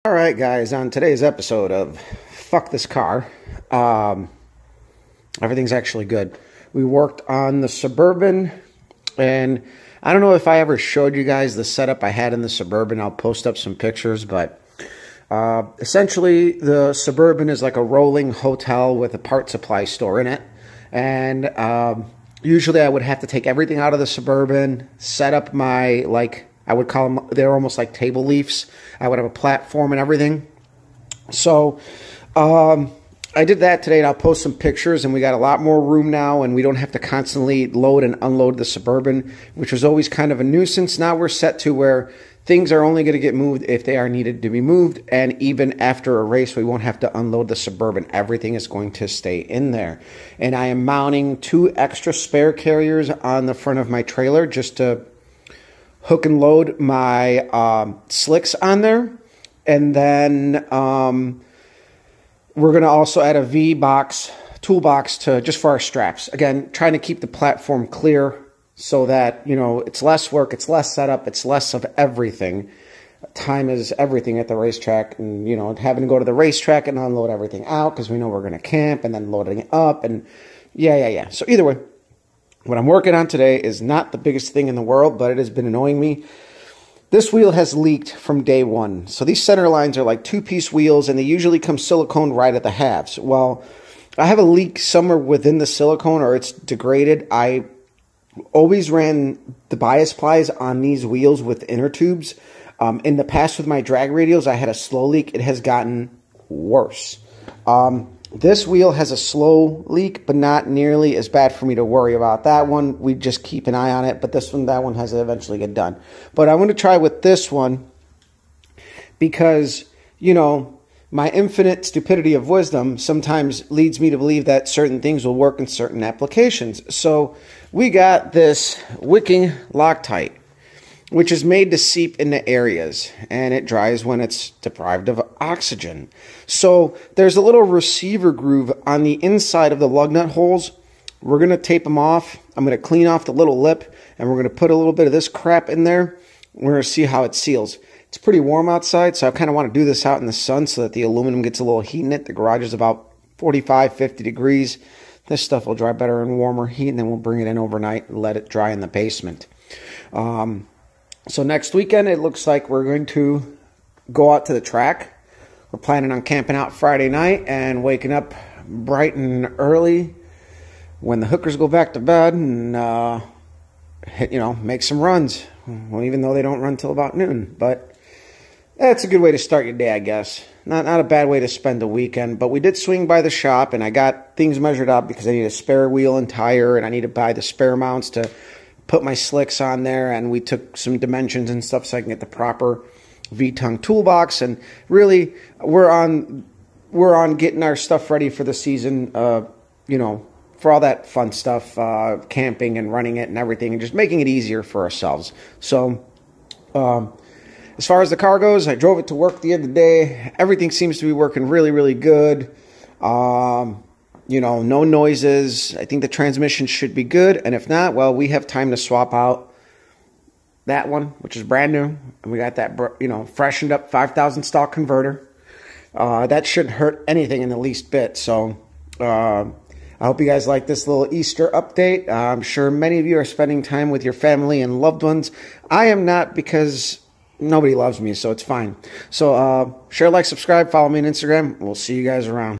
All right, guys, on today's episode of Fuck This Car, everything's actually good. We worked on the Suburban, and I don't know if I ever showed you guys the setup I had in the Suburban. I'll post up some pictures, but essentially the Suburban is like a rolling hotel with a part supply store in it. And usually I would have to take everything out of the Suburban, set up my, I would call them, they're almost like table leafs. I would have a platform and everything. So I did that today, and I'll post some pictures, and we got a lot more room now, and we don't have to constantly load and unload the Suburban, which was always kind of a nuisance. Now we're set to where things are only going to get moved if they are needed to be moved, and even after a race, we won't have to unload the Suburban. Everything is going to stay in there. And I am mounting 2 extra spare carriers on the front of my trailer just to hook and load my slicks on there. And then we're going to also add a V-box, toolbox to just for our straps. Again, trying to keep the platform clear so that, you know, it's less work, it's less setup, it's less of everything. Time is everything at the racetrack, and, you know, having to go to the racetrack and unload everything out because we know we're going to camp, and then loading it up, and yeah. So either way, what I'm working on today is not the biggest thing in the world, but it has been annoying me. This wheel has leaked from day one. So these center lines are like 2-piece wheels, and they usually come silicone right at the halves. Well, I have a leak somewhere within the silicone, or it's degraded. I always ran the bias plies on these wheels with inner tubes. In the past with my drag radials, I had a slow leak. It has gotten worse. This wheel has a slow leak, but not nearly as bad for me to worry about. That one, we just keep an eye on it, but this one, that one has to eventually get done. But I want to try with this one because, you know, my infinite stupidity of wisdom sometimes leads me to believe that certain things will work in certain applications. So we got this wicking Loctite, which is made to seep into areas, and it dries when it's deprived of oxygen. So there's a little receiver groove on the inside of the lug nut holes. We're going to tape them off. I'm going to clean off the little lip, and we're going to put a little bit of this crap in there. We're going to see how it seals. It's pretty warm outside, so I kind of want to do this out in the sun so that the aluminum gets a little heat in it. The garage is about 45, 50 degrees. This stuff will dry better in warmer heat, and then we'll bring it in overnight and let it dry in the basement. So next weekend, it looks like we're going to go out to the track. We're planning on camping out Friday night and waking up bright and early when the hookers go back to bed and, make some runs. Well, even though they don't run till about noon. But that's a good way to start your day, I guess. Not a bad way to spend the weekend. But we did swing by the shop, and I got things measured up because I need a spare wheel and tire, and I need to buy the spare mounts to put my slicks on there, and we took some dimensions and stuff so I can get the proper V-tongue toolbox. And really, we're on getting our stuff ready for the season, for all that fun stuff, camping and running it and everything, and just making it easier for ourselves. So as far as the car goes, I drove it to work the other day. Everything seems to be working really, really good. No noises. I think the transmission should be good. And if not, well, we have time to swap out that one, which is brand new. And we got that, freshened up 5,000 stock converter. That shouldn't hurt anything in the least bit. So I hope you guys like this little Easter update. I'm sure many of you are spending time with your family and loved ones. I am not, because nobody loves me, so it's fine. So share, like, subscribe, follow me on Instagram. We'll see you guys around.